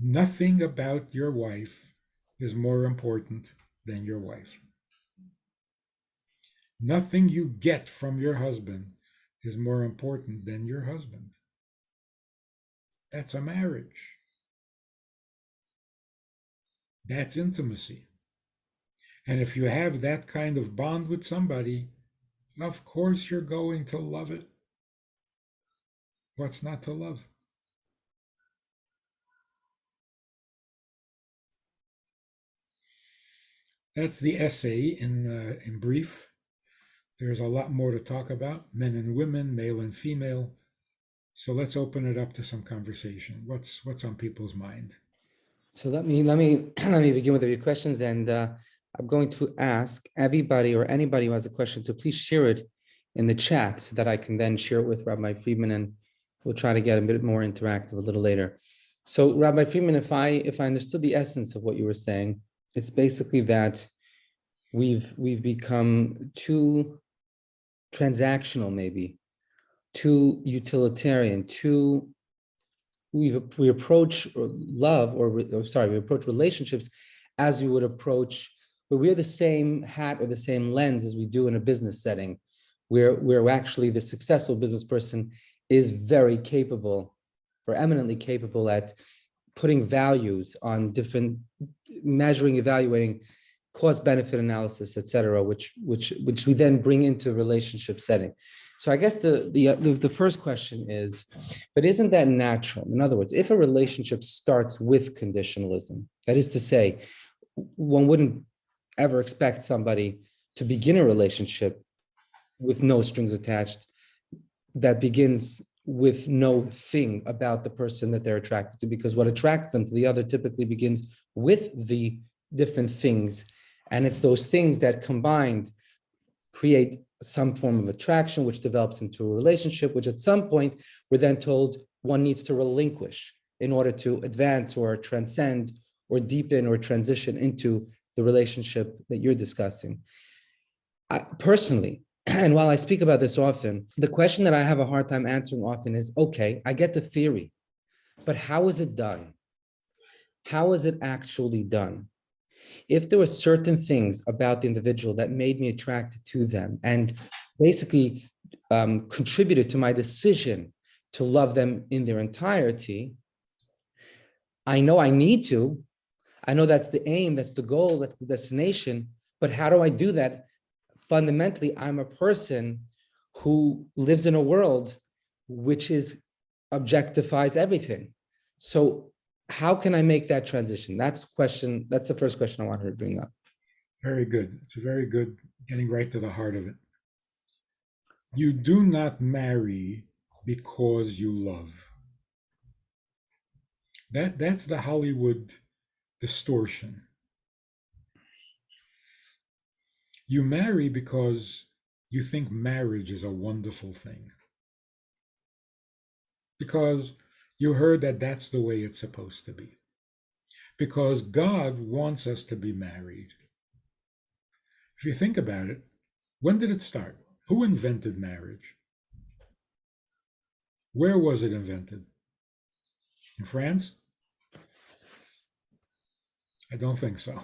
Nothing about your wife is more important than your wife. Nothing you get from your husband is more important than your husband. That's a marriage. That's intimacy. And if you have that kind of bond with somebody, of course you're going to love it. What's not to love? That's the essay in brief. There's a lot more to talk about, men and women, male and female. So let's open it up to some conversation. What's on people's mind? So let me let me begin with a few questions, and I'm going to ask everybody or anybody who has a question to please share it in the chat so that I can then share it with Rabbi Friedman, and we'll try to get a bit more interactive a little later. So Rabbi Friedman, if I understood the essence of what you were saying, it's basically that we've become too transactional, maybe too utilitarian, too we approach love we approach relationships as we would approach, where we're the same hat or the same lens as we do in a business setting, where actually the successful business person is very capable or eminently capable at putting values on different, measuring, evaluating cost benefit analysis, et cetera, which we then bring into a relationship setting. So I guess the first question is, but isn't that natural? In other words, if a relationship starts with conditionalism, that is to say, one wouldn't ever expect somebody to begin a relationship with no strings attached, that begins with no thing about the person that they're attracted to, because what attracts them to the other typically begins with the different things. And it's those things that combined create some form of attraction, which develops into a relationship, which at some point we're then told one needs to relinquish in order to advance or transcend or deepen or transition into the relationship that you're discussing. Personally, and while I speak about this often, the question that I have a hard time answering often is, okay, I get the theory, but how is it done? How is it actually done? If there were certain things about the individual that made me attracted to them and basically contributed to my decision to love them in their entirety, I know I need to. I know that's the aim, that's the goal, that's the destination. But how do I do that? Fundamentally, I'm a person who lives in a world which is objectifies everything. So how can I make that transition? That's the first question I wanted to bring up. Very good. It's a very good getting right to the heart of it. You do not marry because you love. That's the Hollywood distortion. You marry because you think marriage is a wonderful thing. Because you heard that that's the way it's supposed to be. Because God wants us to be married. If you think about it, when did it start? Who invented marriage? Where was it invented? In France? I don't think so.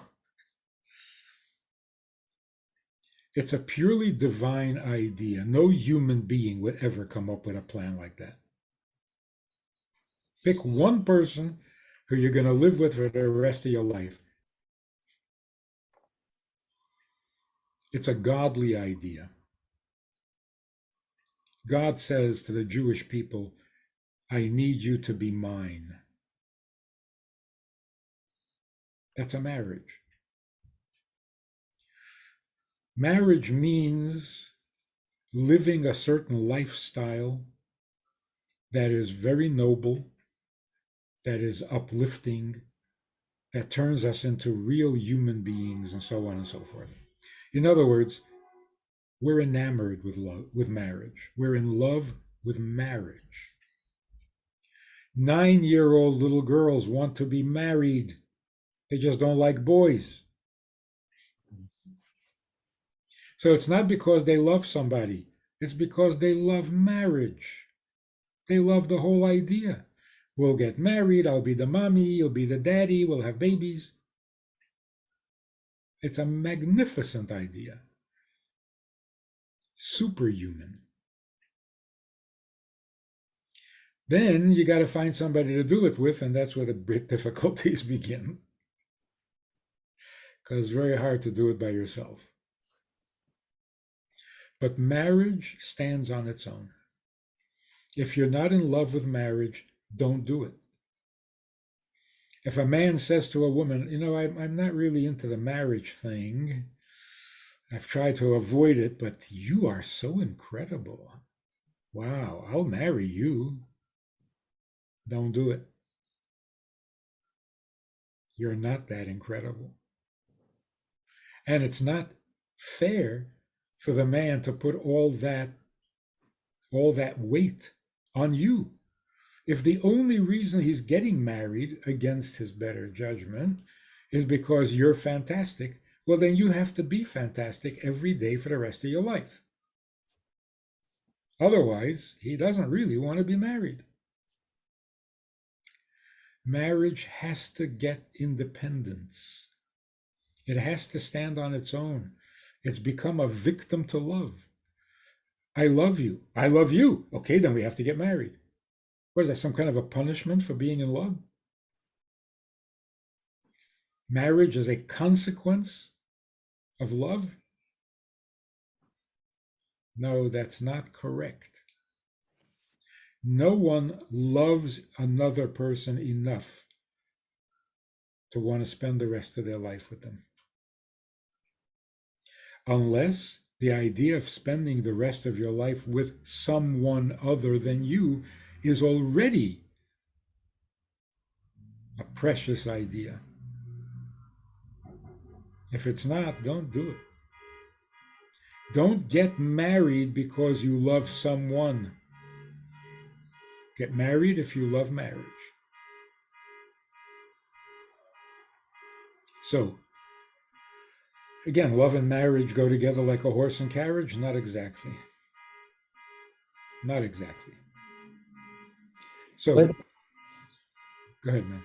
It's a purely divine idea. No human being would ever come up with a plan like that. Pick one person who you're going to live with for the rest of your life. It's a godly idea. God says to the Jewish people, I need you to be mine. That's a marriage. Marriage means living a certain lifestyle that is very noble, that is uplifting, that turns us into real human beings, and so on and so forth. In other words, we're enamored with love, with marriage. We're in love with marriage. 9-year-old little girls want to be married. They just don't like boys. So it's not because they love somebody, it's because they love marriage. They love the whole idea. We'll get married. I'll be the mommy. You'll be the daddy. We'll have babies. It's a magnificent idea. Superhuman. Then you got to find somebody to do it with, and that's where the difficulties begin. Because it's very hard to do it by yourself. But marriage stands on its own. If you're not in love with marriage, don't do it. If a man says to a woman, I'm not really into the marriage thing, I've tried to avoid it, but you are so incredible. Wow, I'll marry you. Don't do it. You're not that incredible. And it's not fair for the man to put all that weight on you. If the only reason he's getting married against his better judgment is because you're fantastic, well, then you have to be fantastic every day for the rest of your life. Otherwise, he doesn't really want to be married. Marriage has to get independence. It has to stand on its own. It's become a victim to love. I love you. I love you. Okay, then we have to get married. What is that, some kind of a punishment for being in love? Marriage is a consequence of love? No, that's not correct. No one loves another person enough to want to spend the rest of their life with them. Unless the idea of spending the rest of your life with someone other than you is already a precious idea. If it's not, don't do it. Don't get married because you love someone. Get married if you love marriage. So, again, love and marriage go together like a horse and carriage? Not exactly. Not exactly. So, But go ahead, man.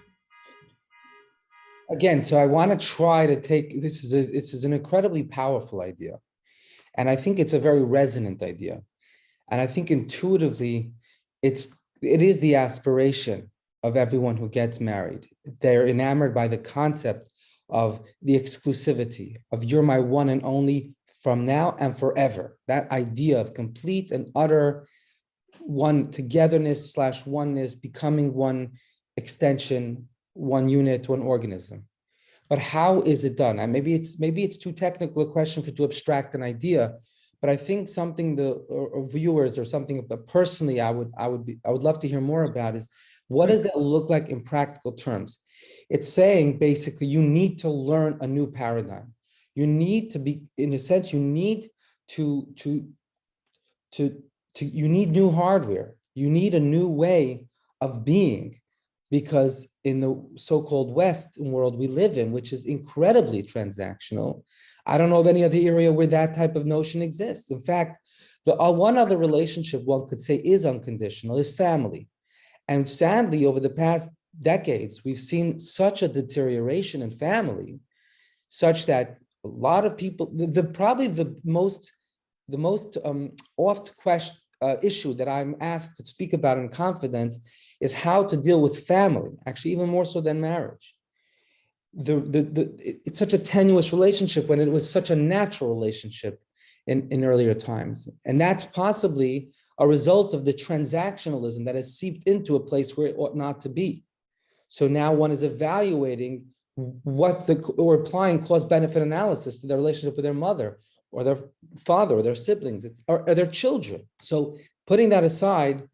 again, so I want to try to take this is an incredibly powerful idea. And I think it's a very resonant idea. And I think intuitively, it is the aspiration of everyone who gets married. They're enamored by the concept of the exclusivity of you're my one and only from now and forever. That idea of complete and utter one togetherness / oneness, becoming one extension, one unit, one organism. But how is it done? And maybe it's too technical a question to abstract an idea, but I think something the viewers or something that personally I would love to hear more about is what does that look like in practical terms? It's saying basically you need to learn a new paradigm. You need to be, in a sense, you need to you need new hardware. You need a new way of being, because in the so-called Western world we live in, which is incredibly transactional, I don't know of any other area where that type of notion exists. In fact, the one other relationship one could say is unconditional is family. And sadly, over the past decades, we've seen such a deterioration in family, such that a lot of people, probably the most oft question issue that I'm asked to speak about in confidence is how to deal with family, actually even more so than marriage. It's such a tenuous relationship when it was such a natural relationship in earlier times. And that's possibly a result of the transactionalism that has seeped into a place where it ought not to be. So now one is evaluating or applying cost-benefit analysis to their relationship with their mother or their father or their siblings or their children. So putting that aside,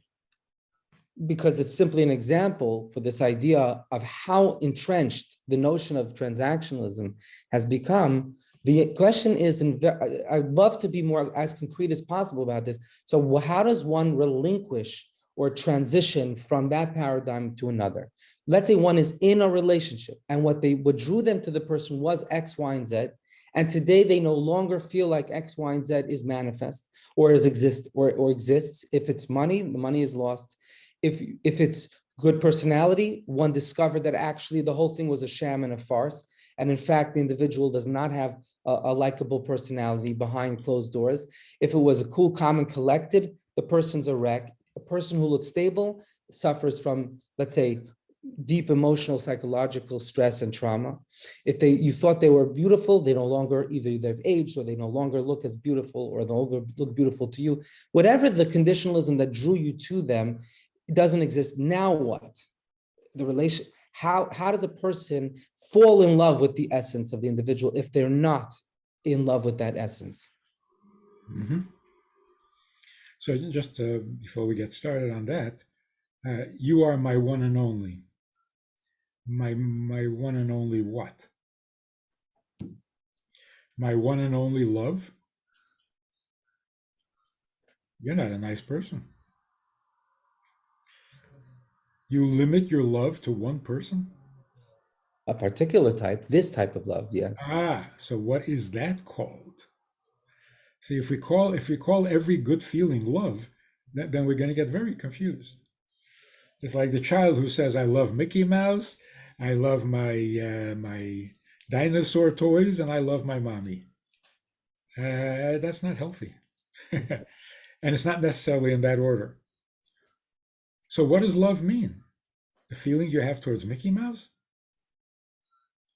because it's simply an example for this idea of how entrenched the notion of transactionalism has become, the question is, I'd love to be more as concrete as possible about this. So how does one relinquish or transition from that paradigm to another? Let's say one is in a relationship and what drew them to the person was X, Y, and Z. And today they no longer feel like X, Y, and Z is manifest or exists. If it's money, the money is lost. If it's good personality, one discovered that actually the whole thing was a sham and a farce. And in fact, the individual does not have a likable personality behind closed doors. If it was a cool, calm, and collected, the person's a wreck. A person who looks stable suffers from, let's say, deep emotional, psychological stress and trauma. If you thought they were beautiful, they no longer, either they've aged or they no longer look as beautiful or no longer look beautiful to you. Whatever the conditionalism that drew you to them, it doesn't exist. Now what? The relation, how does a person fall in love with the essence of the individual if they're not in love with that essence? Mm-hmm. So just before we get started on that, you are my one and only. My one and only what? My one and only love? You're not a nice person. You limit your love to one person? A particular type, this type of love, yes. Ah, so what is that called? See, if we call every good feeling love, then we're going to get very confused. It's like the child who says, "I love Mickey Mouse, I love my dinosaur toys, and I love my mommy." That's not healthy, and it's not necessarily in that order. So, what does love mean? The feeling you have towards Mickey Mouse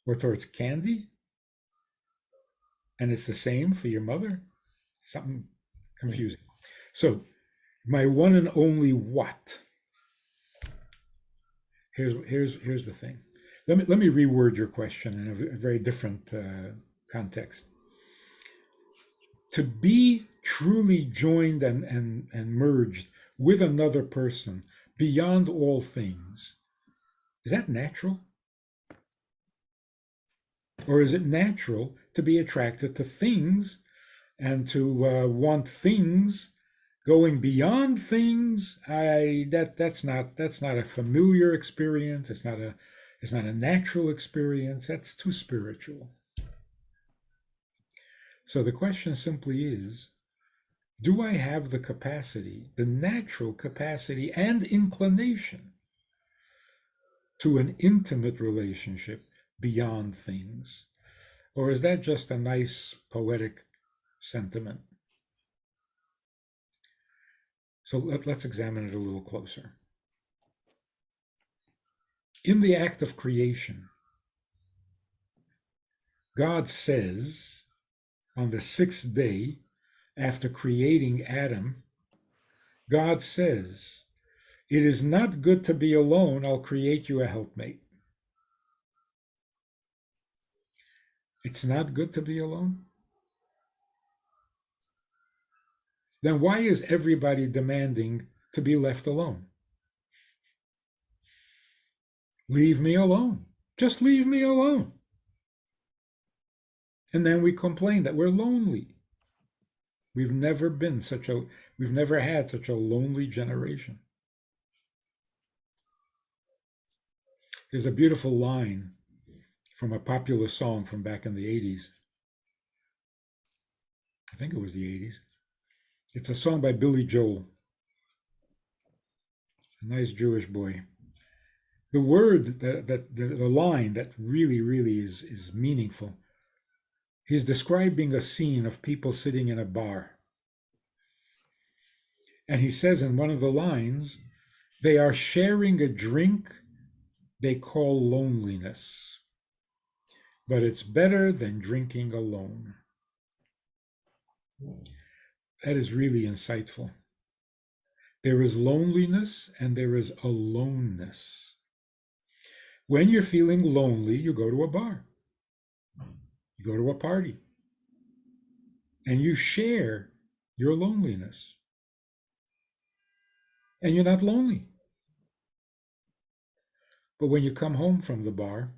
or towards candy, and it's the same for your mother? Something confusing. So, my one and only what? Here's the thing. Let me reword your question in a very different context. To be truly joined and merged with another person beyond all things, is that natural? Or is it natural to be attracted to things and to want things going beyond things? That's not a familiar experience. It's not a natural experience. That's too spiritual. So the question simply is, do I have the capacity, the natural capacity and inclination to an intimate relationship beyond things? Or is that just a nice poetic sentiment? So let's examine it a little closer. In the act of creation, God says on the sixth day, after creating Adam, God says, "It is not good to be alone. I'll create you a helpmate." It's not good to be alone? Then why is everybody demanding to be left alone? Leave me alone. Just leave me alone. And then we complain that we're lonely. We've never been such a we've never had such a lonely generation. There's a beautiful line from a popular song from back in the 80s. I think it was the 80s. It's a song by Billy Joel, a nice Jewish boy. The word the line that really is meaningful. He's describing a scene of people sitting in a bar. And he says in one of the lines, they are sharing a drink they call loneliness, but it's better than drinking alone. That is really insightful. There is loneliness and there is aloneness. When you're feeling lonely, you go to a bar, you go to a party, and you share your loneliness. And you're not lonely. But when you come home from the bar,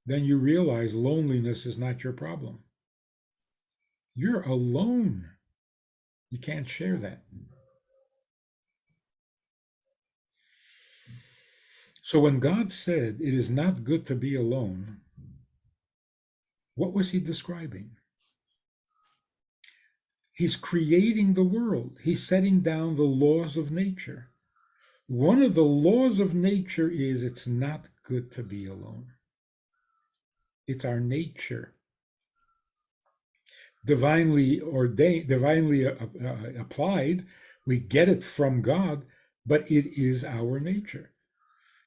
then you realize loneliness is not your problem. You're alone. You can't share that. So when God said it is not good to be alone, what was he describing? He's creating the world. He's setting down the laws of nature. One of the laws of nature is it's not good to be alone. It's our nature, divinely ordained, divinely applied. We get it from God, but it is our nature.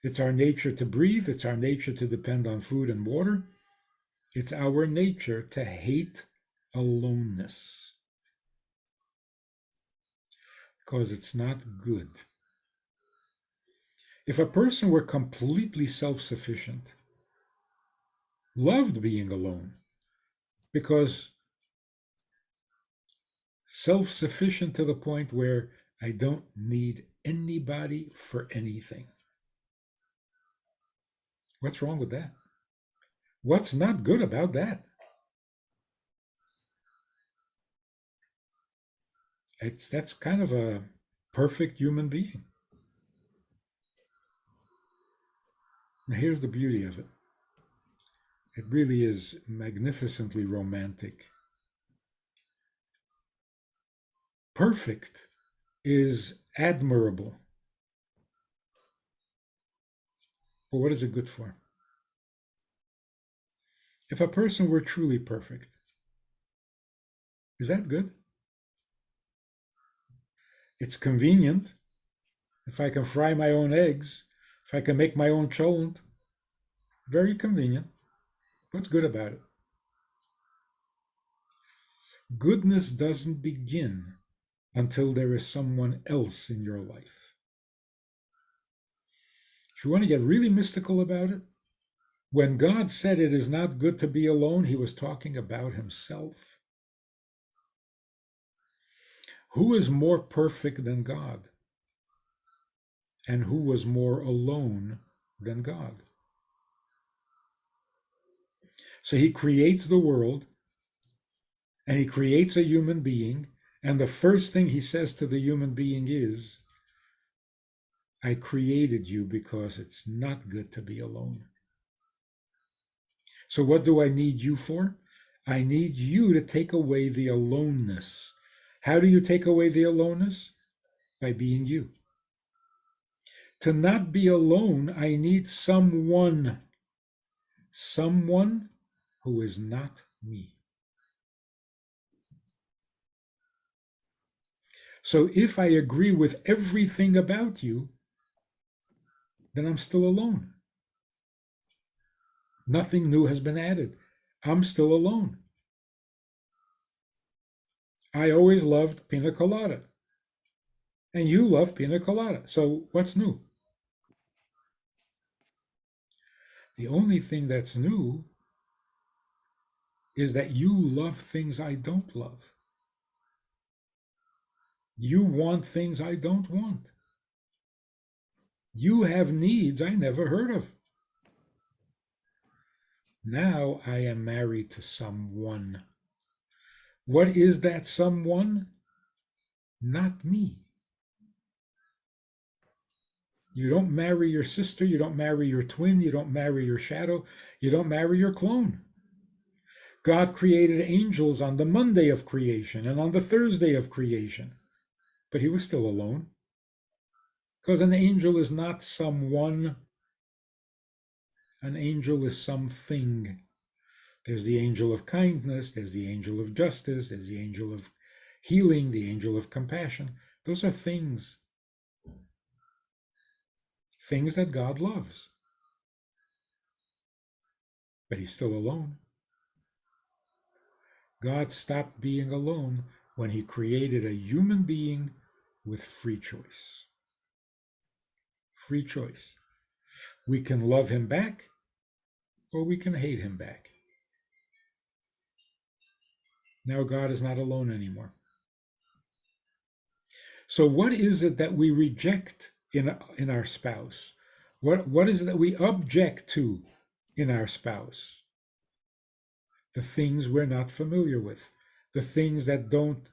It's our nature to breathe. It's our nature to depend on food and water. It's our nature to hate aloneness because it's not good. If a person were completely self sufficient, loved being alone, because self sufficient to the point where I don't need anybody for anything. What's wrong with that? What's not good about that? That's kind of a perfect human being. Now, here's the beauty of it. It really is magnificently romantic. Perfect is admirable. But what is it good for? If a person were truly perfect, is that good? It's convenient. If I can fry my own eggs, if I can make my own cholent, very convenient. What's good about it? Goodness doesn't begin until there is someone else in your life. If you want to get really mystical about it, when God said it is not good to be alone, he was talking about himself. Who is more perfect than God? And who was more alone than God? So he creates the world and he creates a human being. And the first thing he says to the human being is, I created you because it's not good to be alone. So what do I need you for? I need you to take away the aloneness. How do you take away the aloneness? By being you. To not be alone, I need someone who is not me. So if I agree with everything about you, then I'm still alone. Nothing new has been added. I'm still alone. I always loved pina colada, and you love pina colada. So what's new? The only thing that's new is that you love things I don't love. You want things I don't want. You have needs I never heard of. Now I am married to someone. What is that someone? Not me. You don't marry your sister, you don't marry your twin, you don't marry your shadow, you don't marry your clone. God created angels on the Monday of creation and on the Thursday of creation, but he was still alone. Because an angel is not someone, an angel is something. There's the angel of kindness, there's the angel of justice, there's the angel of healing, the angel of compassion. Those are things, things that God loves. But he's still alone. God stopped being alone when he created a human being with free choice. Free choice. We can love him back or we can hate him back. Now God is not alone anymore. So what is it that we reject in our spouse? What is it that we object to in our spouse? The things we're not familiar with, the things that don't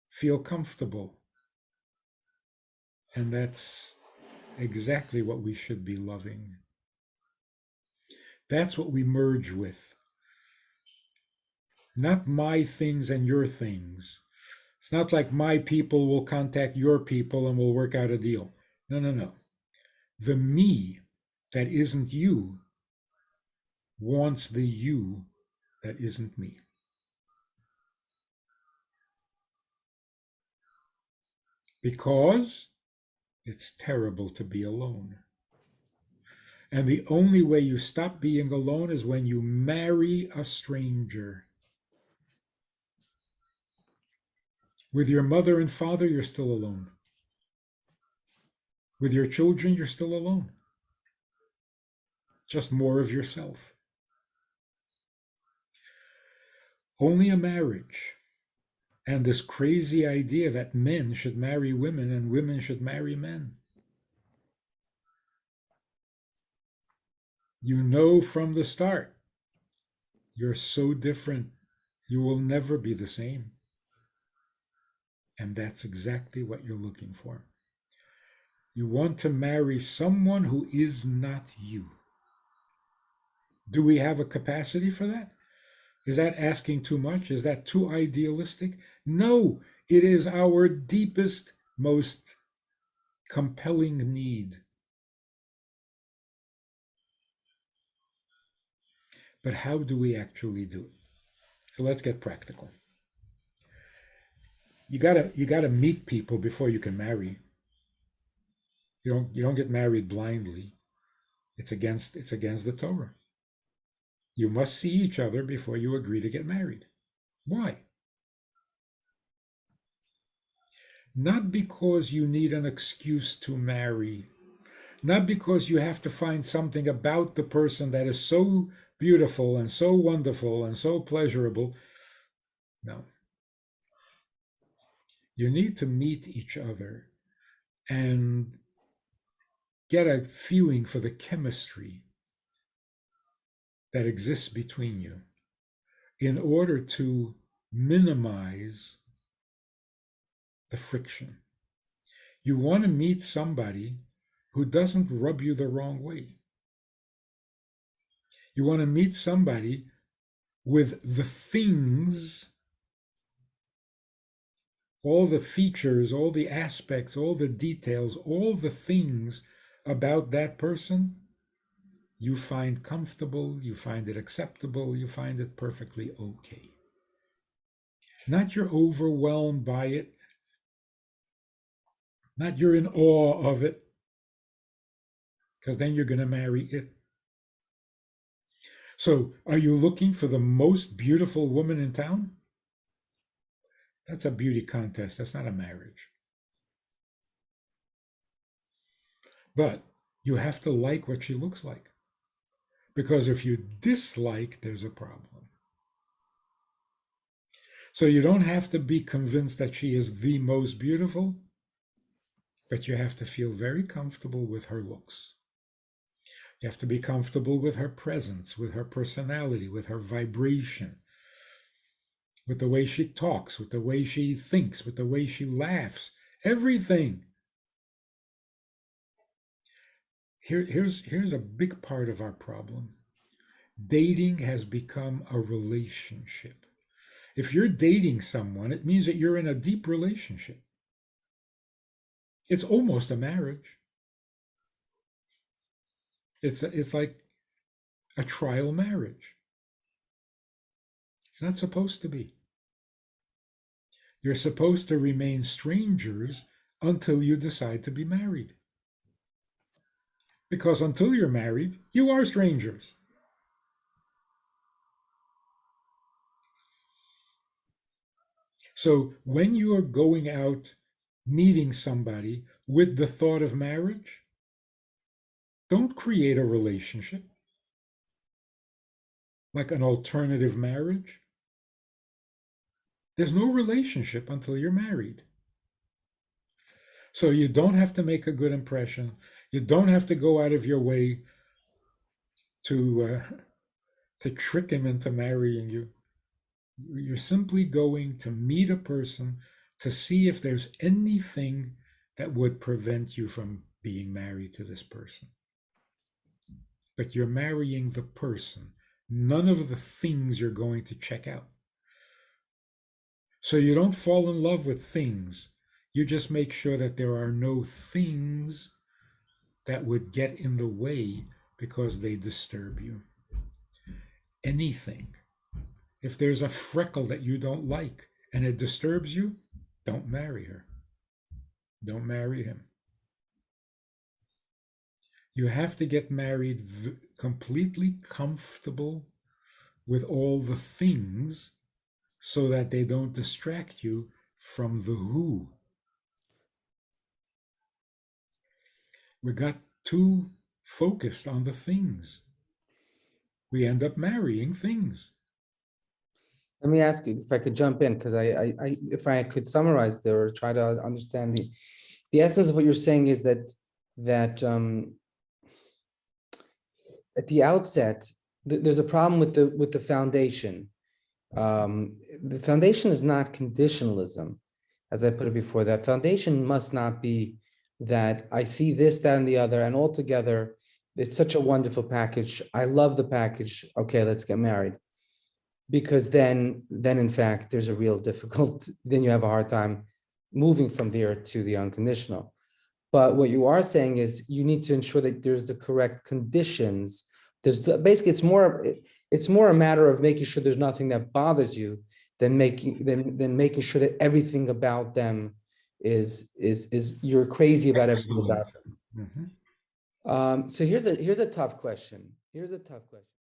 feel comfortable. And that's exactly what we should be loving. That's what we merge with. Not my things and your things. It's not like my people will contact your people and we'll work out a deal. No, no, no. The me that isn't you wants the you that isn't me. Because it's terrible to be alone. And the only way you stop being alone is when you marry a stranger. With your mother and father, you're still alone. With your children, you're still alone. Just more of yourself. Only a marriage and this crazy idea that men should marry women and women should marry men. You know from the start, you're so different. You will never be the same. And that's exactly what you're looking for. You want to marry someone who is not you. Do we have a capacity for that? Is that asking too much? Is that too idealistic? No, it is our deepest, most compelling need. But how do we actually do it? So let's get practical. You gotta meet people before you can marry. You don't get married blindly. It's against the Torah. You must see each other before you agree to get married. Why? Not because you need an excuse to marry, not because you have to find something about the person that is so beautiful and so wonderful and so pleasurable. No. You need to meet each other and get a feeling for the chemistry that exists between you in order to minimize the friction. You want to meet somebody who doesn't rub you the wrong way. You want to meet somebody with the things, all the features, all the aspects, all the details, all the things about that person you find comfortable, you find it acceptable, you find it perfectly okay. Not you're overwhelmed by it, not you're in awe of it, because then you're going to marry it. So, are you looking for the most beautiful woman in town? That's a beauty contest. That's not a marriage. But you have to like what she looks like. Because if you dislike, there's a problem. So you don't have to be convinced that she is the most beautiful, but you have to feel very comfortable with her looks. You have to be comfortable with her presence, with her personality, with her vibration, with the way she talks, with the way she thinks, with the way she laughs, everything. Here's a big part of our problem. Dating has become a relationship. If you're dating someone, it means that you're in a deep relationship. It's almost a marriage. It's like a trial marriage. It's not supposed to be. You're supposed to remain strangers until you decide to be married. Because until you're married, you are strangers. So when you are going out meeting somebody with the thought of marriage, don't create a relationship like an alternative marriage. There's no relationship until you're married. So you don't have to make a good impression. You don't have to go out of your way to to trick him into marrying you. You're simply going to meet a person to see if there's anything that would prevent you from being married to this person. But you're marrying the person, none of the things you're going to check out. So you don't fall in love with things. You just make sure that there are no things that would get in the way because they disturb you. Anything. If there's a freckle that you don't like and it disturbs you, don't marry her. Don't marry him. You have to get married completely comfortable with all the things so that they don't distract you from the who. We got too focused on the things. We end up marrying things. Let me ask you if I could jump in, because if I could summarize there or try to understand the essence of what you're saying is that at the outset, there's a problem with the foundation. The foundation is not conditionalism, as I put it before. That foundation must not be that I see this, that, and the other, and altogether, it's such a wonderful package. I love the package. Okay, let's get married. Because then in fact, there's a real difficult, then you have a hard time moving from there to the unconditional. But what you are saying is you need to ensure that there's the correct conditions. Basically, it's more a matter of making sure there's nothing that bothers you than making sure that everything about them is you're crazy about everything Excellent. about them. Mhm. So here's a tough question. Here's a tough question.